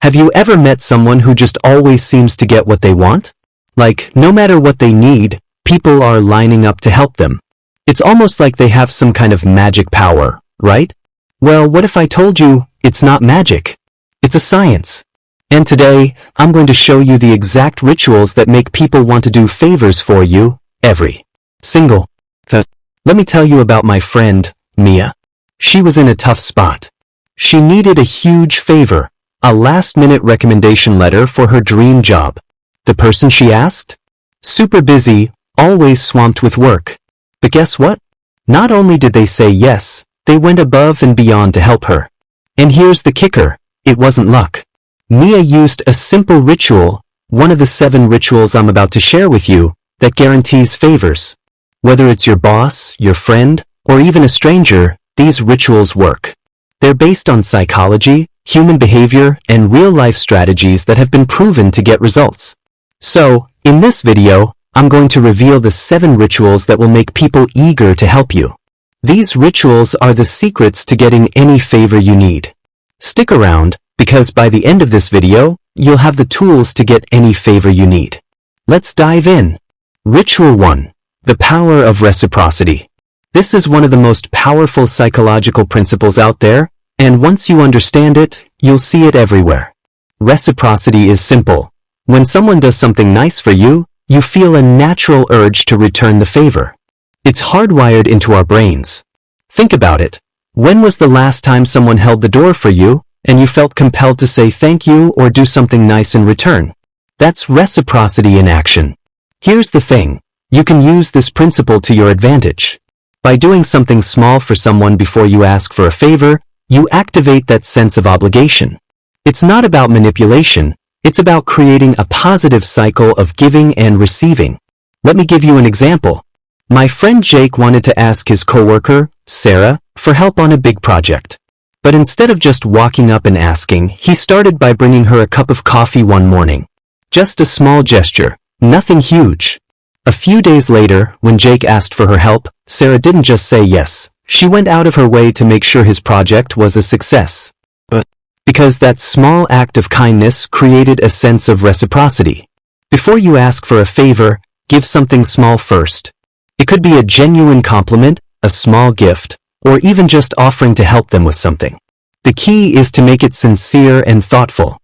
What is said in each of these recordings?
Have you ever met someone who just always seems to get what they want? Like, no matter what they need, people are lining up to help them. It's almost like they have some kind of magic power, right? Well, what if I told you it's not magic? It's a science. And today, I'm going to show you the exact rituals that make people want to do favors for you, every single time. Let me tell you about my friend, Mia. She was in a tough spot. She needed a huge favor, a last-minute recommendation letter for her dream job. The person she asked? Super busy, always swamped with work. But guess what? Not only did they say yes, they went above and beyond to help her. And here's the kicker, it wasn't luck. Mia used a simple ritual, one of the 7 rituals I'm about to share with you, that guarantees favors. Whether it's your boss, your friend, or even a stranger, these rituals work. They're based on psychology, human behavior, and real-life strategies that have been proven to get results. So, in this video, I'm going to reveal the 7 rituals that will make people eager to help you. These rituals are the secrets to getting any favor you need. Stick around, because by the end of this video, you'll have the tools to get any favor you need. Let's dive in. Ritual 1. The power of reciprocity. This is one of the most powerful psychological principles out there, and once you understand it, you'll see it everywhere. Reciprocity is simple. When someone does something nice for you, you feel a natural urge to return the favor. It's hardwired into our brains. Think about it. When was the last time someone held the door for you, and you felt compelled to say thank you or do something nice in return? That's reciprocity in action. Here's the thing. You can use this principle to your advantage. By doing something small for someone before you ask for a favor, you activate that sense of obligation. It's not about manipulation, it's about creating a positive cycle of giving and receiving. Let me give you an example. My friend Jake wanted to ask his coworker, Sarah, for help on a big project. But instead of just walking up and asking, he started by bringing her a cup of coffee one morning. Just a small gesture, nothing huge. A few days later, when Jake asked for her help, Sarah didn't just say yes. She went out of her way to make sure his project was a success. But because that small act of kindness created a sense of reciprocity. Before you ask for a favor, give something small first. It could be a genuine compliment, a small gift, or even just offering to help them with something. The key is to make it sincere and thoughtful.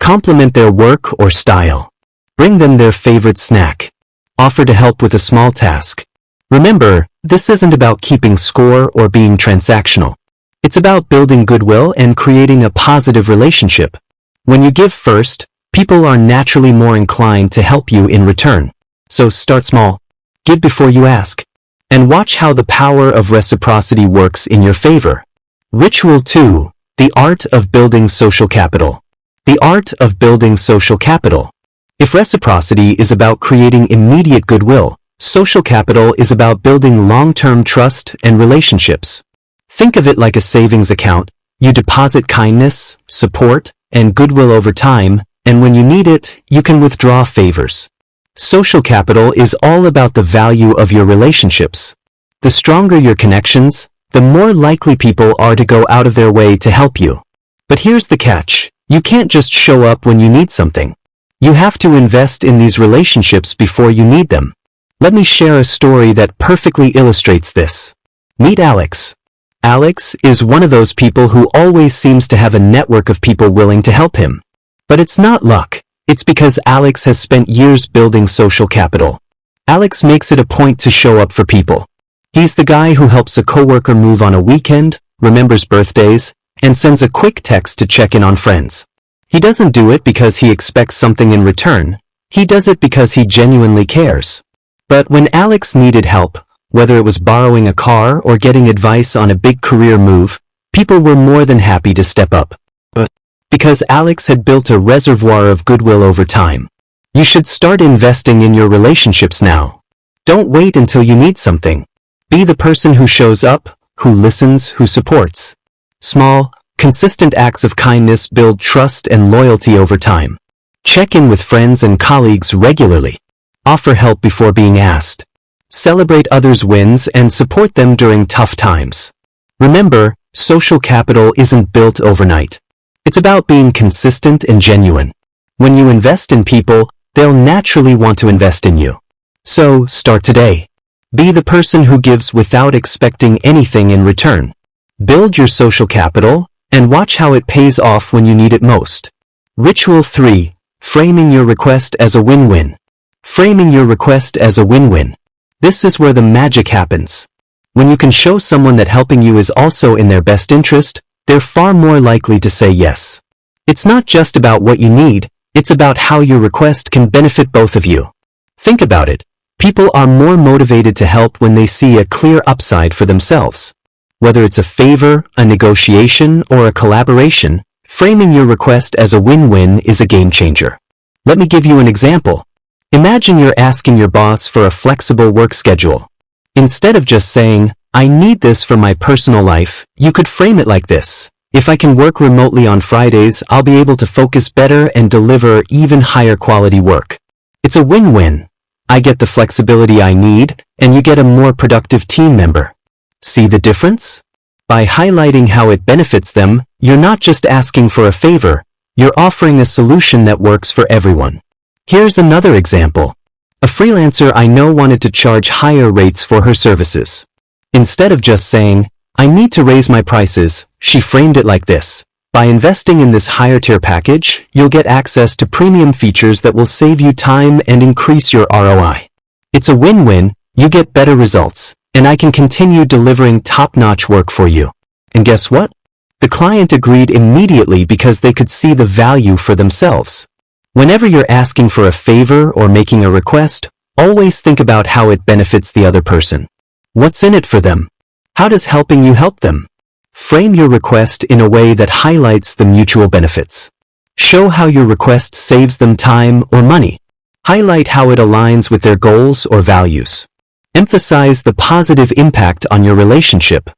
Compliment their work or style. Bring them their favorite snack. Offer to help with a small task. Remember, this isn't about keeping score or being transactional. It's about building goodwill and creating a positive relationship. When you give first, people are naturally more inclined to help you in return. So start small. Give before you ask. And watch how the power of reciprocity works in your favor. Ritual 2. The art of building social capital. The art of building social capital. If reciprocity is about creating immediate goodwill, social capital is about building long-term trust and relationships. Think of it like a savings account. You deposit kindness, support, and goodwill over time, and when you need it, you can withdraw favors. Social capital is all about the value of your relationships. The stronger your connections, the more likely people are to go out of their way to help you. But here's the catch. You can't just show up when you need something. You have to invest in these relationships before you need them. Let me share a story that perfectly illustrates this. Meet Alex. Alex is one of those people who always seems to have a network of people willing to help him. But it's not luck. It's because Alex has spent years building social capital. Alex makes it a point to show up for people. He's the guy who helps a coworker move on a weekend, remembers birthdays, and sends a quick text to check in on friends. He doesn't do it because he expects something in return. He does it because he genuinely cares. But when Alex needed help, whether it was borrowing a car or getting advice on a big career move, people were more than happy to step up. But because Alex had built a reservoir of goodwill over time. You should start investing in your relationships now. Don't wait until you need something. Be the person who shows up, who listens, who supports. Small, consistent acts of kindness build trust and loyalty over time. Check in with friends and colleagues regularly. Offer help before being asked. Celebrate others' wins and support them during tough times. Remember, social capital isn't built overnight. It's about being consistent and genuine. When you invest in people, they'll naturally want to invest in you. So, start today. Be the person who gives without expecting anything in return. Build your social capital, and watch how it pays off when you need it most. Ritual 3. Framing your request as a win-win. Framing your request as a win-win. This is where the magic happens. When you can show someone that helping you is also in their best interest, they're far more likely to say yes. It's not just about what you need, it's about how your request can benefit both of you. Think about it. People are more motivated to help when they see a clear upside for themselves. Whether it's a favor, a negotiation, or a collaboration, framing your request as a win-win is a game changer. Let me give you an example. Imagine you're asking your boss for a flexible work schedule. Instead of just saying, "I need this for my personal life," you could frame it like this. "If I can work remotely on Fridays, I'll be able to focus better and deliver even higher quality work." It's a win-win. I get the flexibility I need, and you get a more productive team member. See the difference? By highlighting how it benefits them, you're not just asking for a favor, you're offering a solution that works for everyone. Here's another example. A freelancer I know wanted to charge higher rates for her services. Instead of just saying, "I need to raise my prices," she framed it like this. "By investing in this higher tier package, you'll get access to premium features that will save you time and increase your ROI. It's a win-win, you get better results, and I can continue delivering top-notch work for you." And guess what? The client agreed immediately because they could see the value for themselves. Whenever you're asking for a favor or making a request, always think about how it benefits the other person. What's in it for them? How does helping you help them? Frame your request in a way that highlights the mutual benefits. Show how your request saves them time or money. Highlight how it aligns with their goals or values. Emphasize the positive impact on your relationship.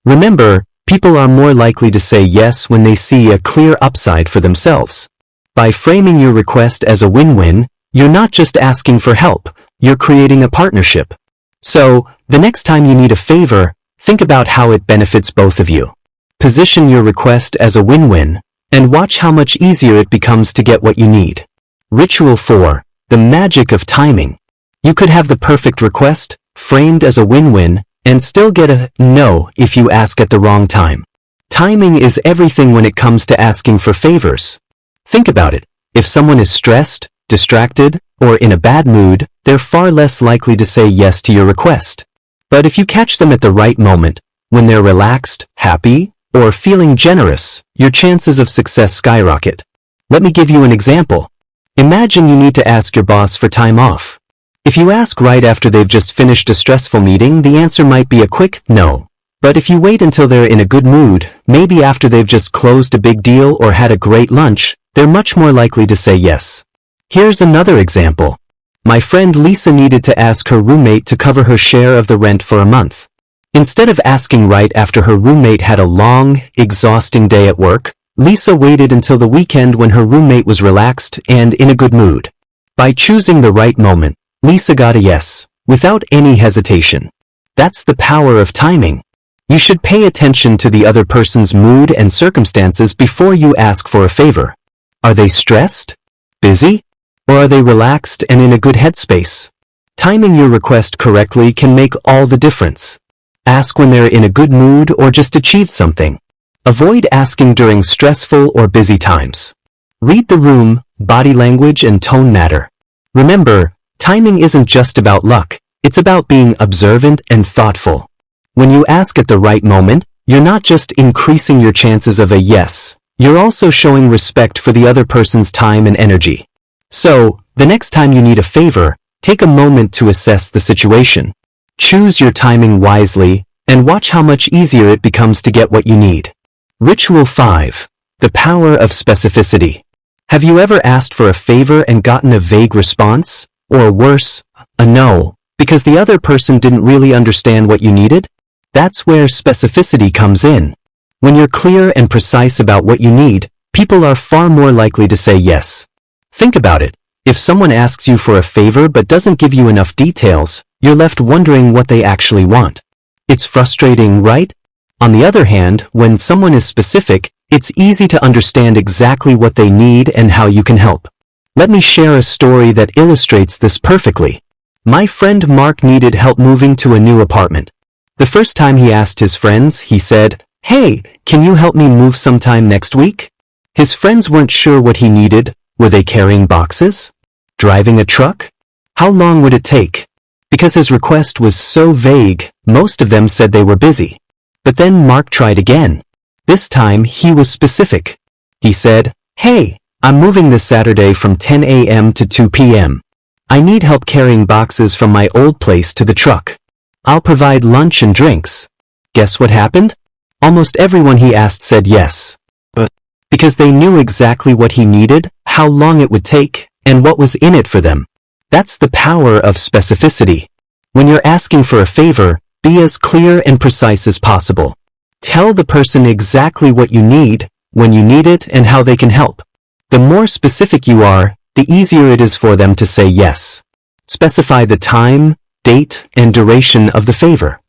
Remember, people are more likely to say yes when they see a clear upside for themselves. By framing your request as a win-win, you're not just asking for help, you're creating a partnership. So, the next time you need a favor, think about how it benefits both of you. Position your request as a win-win, and watch how much easier it becomes to get what you need. Ritual 4. The magic of timing. You could have the perfect request, framed as a win-win, and still get a no if you ask at the wrong time. Timing is everything when it comes to asking for favors. Think about it. If someone is stressed, distracted, or in a bad mood, they're far less likely to say yes to your request. But if you catch them at the right moment, when they're relaxed, happy, or feeling generous, your chances of success skyrocket. Let me give you an example. Imagine you need to ask your boss for time off. If you ask right after they've just finished a stressful meeting, the answer might be a quick no. But if you wait until they're in a good mood, maybe after they've just closed a big deal or had a great lunch, they're much more likely to say yes. Here's another example. My friend Lisa needed to ask her roommate to cover her share of the rent for a month. Instead of asking right after her roommate had a long, exhausting day at work, Lisa waited until the weekend when her roommate was relaxed and in a good mood. By choosing the right moment, Lisa got a yes, without any hesitation. That's the power of timing. You should pay attention to the other person's mood and circumstances before you ask for a favor. Are they stressed? Busy? Or are they relaxed and in a good headspace? Timing your request correctly can make all the difference. Ask when they're in a good mood or just achieved something. Avoid asking during stressful or busy times. Read the room, body language and tone matter. Remember, timing isn't just about luck, it's about being observant and thoughtful. When you ask at the right moment, you're not just increasing your chances of a yes, you're also showing respect for the other person's time and energy. So, the next time you need a favor, take a moment to assess the situation. Choose your timing wisely, and watch how much easier it becomes to get what you need. Ritual 5. The power of specificity. Have you ever asked for a favor and gotten a vague response? Or worse, a no, because the other person didn't really understand what you needed? That's where specificity comes in. When you're clear and precise about what you need, people are far more likely to say yes. Think about it. If someone asks you for a favor but doesn't give you enough details, you're left wondering what they actually want. It's frustrating, right? On the other hand, when someone is specific, it's easy to understand exactly what they need and how you can help. Let me share a story that illustrates this perfectly. My friend Mark needed help moving to a new apartment. The first time he asked his friends, he said, "Hey, can you help me move sometime next week?" His friends weren't sure what he needed. Were they carrying boxes? Driving a truck? How long would it take? Because his request was so vague, most of them said they were busy. But then Mark tried again. This time he was specific. He said, "Hey, I'm moving this Saturday from 10 a.m. to 2 p.m. I need help carrying boxes from my old place to the truck. I'll provide lunch and drinks." Guess what happened? Almost everyone he asked said yes. But because they knew exactly what he needed, how long it would take, and what was in it for them. That's the power of specificity. When you're asking for a favor, be as clear and precise as possible. Tell the person exactly what you need, when you need it, and how they can help. The more specific you are, the easier it is for them to say yes. Specify the time, date, and duration of the favor.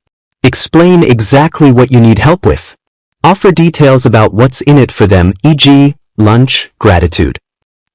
Explain exactly what you need help with. Offer details about what's in it for them, e.g., lunch, gratitude.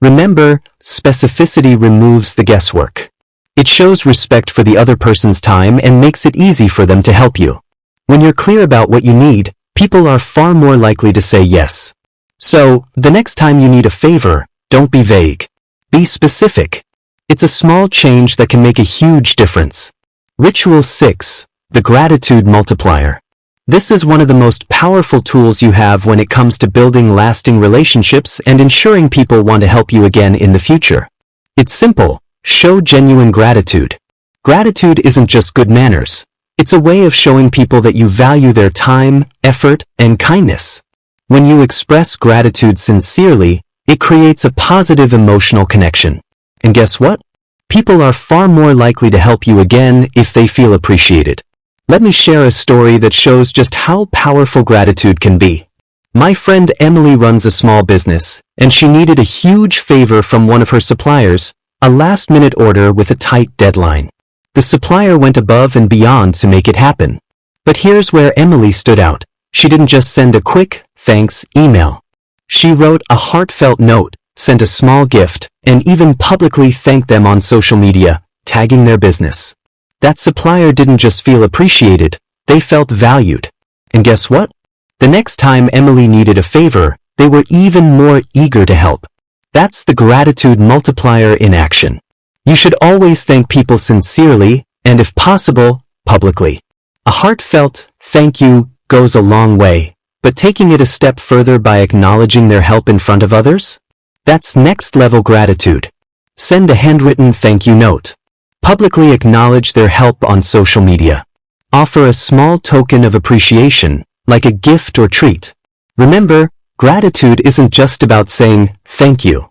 Remember, specificity removes the guesswork. It shows respect for the other person's time and makes it easy for them to help you. When you're clear about what you need, people are far more likely to say yes. So, the next time you need a favor, don't be vague. Be specific. It's a small change that can make a huge difference. Ritual 6. The Gratitude Multiplier. This is one of the most powerful tools you have when it comes to building lasting relationships and ensuring people want to help you again in the future. It's simple. Show genuine gratitude. Gratitude isn't just good manners. It's a way of showing people that you value their time, effort, and kindness. When you express gratitude sincerely, it creates a positive emotional connection. And guess what? People are far more likely to help you again if they feel appreciated. Let me share a story that shows just how powerful gratitude can be. My friend Emily runs a small business, and she needed a huge favor from one of her suppliers, a last-minute order with a tight deadline. The supplier went above and beyond to make it happen. But here's where Emily stood out. She didn't just send a quick, thanks email. She wrote a heartfelt note, sent a small gift, and even publicly thanked them on social media, tagging their business. That supplier didn't just feel appreciated, they felt valued. And guess what? The next time Emily needed a favor, they were even more eager to help. That's the gratitude multiplier in action. You should always thank people sincerely, and if possible, publicly. A heartfelt thank you goes a long way, but taking it a step further by acknowledging their help in front of others? That's next-level gratitude. Send a handwritten thank you note. Publicly acknowledge their help on social media. Offer a small token of appreciation, like a gift or treat. Remember, gratitude isn't just about saying, thank you.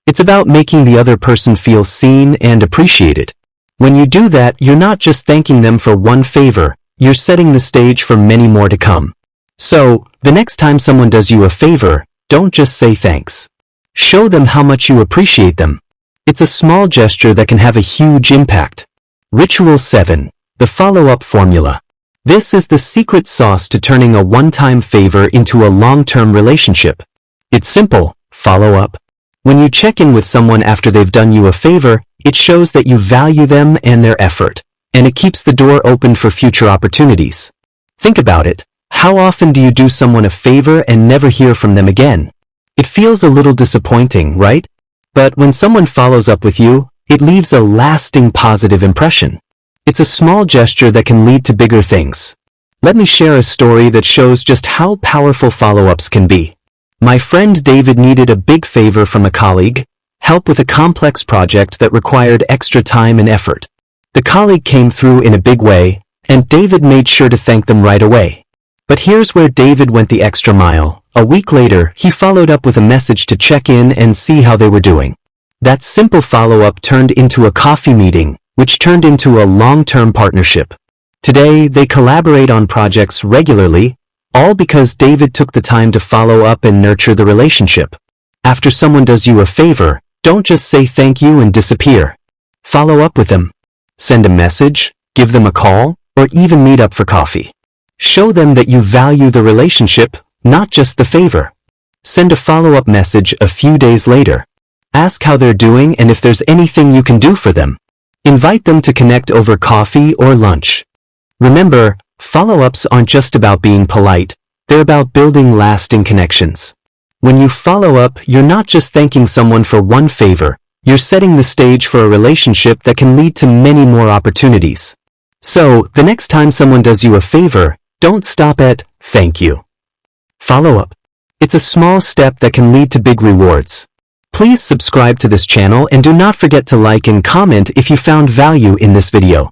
It's about making the other person feel seen and appreciated. When you do that, you're not just thanking them for one favor, you're setting the stage for many more to come. So, the next time someone does you a favor, don't just say thanks. Show them how much you appreciate them. It's a small gesture that can have a huge impact. Ritual 7. The Follow-Up Formula. This is the secret sauce to turning a one-time favor into a long-term relationship. It's simple. Follow up. When you check in with someone after they've done you a favor, it shows that you value them and their effort, and it keeps the door open for future opportunities. Think about it. How often do you do someone a favor and never hear from them again? It feels a little disappointing, right? But when someone follows up with you, it leaves a lasting positive impression. It's a small gesture that can lead to bigger things. Let me share a story that shows just how powerful follow-ups can be. My friend David needed a big favor from a colleague, help with a complex project that required extra time and effort. The colleague came through in a big way, and David made sure to thank them right away. But here's where David went the extra mile. A week later, he followed up with a message to check in and see how they were doing. That simple follow-up turned into a coffee meeting, which turned into a long-term partnership. Today, they collaborate on projects regularly, all because David took the time to follow up and nurture the relationship. After someone does you a favor, don't just say thank you and disappear. Follow up with them. Send a message, give them a call, or even meet up for coffee. Show them that you value the relationship, not just the favor. Send a follow-up message a few days later. Ask how they're doing and if there's anything you can do for them. Invite them to connect over coffee or lunch. Remember, follow-ups aren't just about being polite, they're about building lasting connections. When you follow up, you're not just thanking someone for one favor, you're setting the stage for a relationship that can lead to many more opportunities. So, the next time someone does you a favor, don't stop at thank you. Follow up. It's a small step that can lead to big rewards. Please subscribe to this channel and do not forget to like and comment if you found value in this video.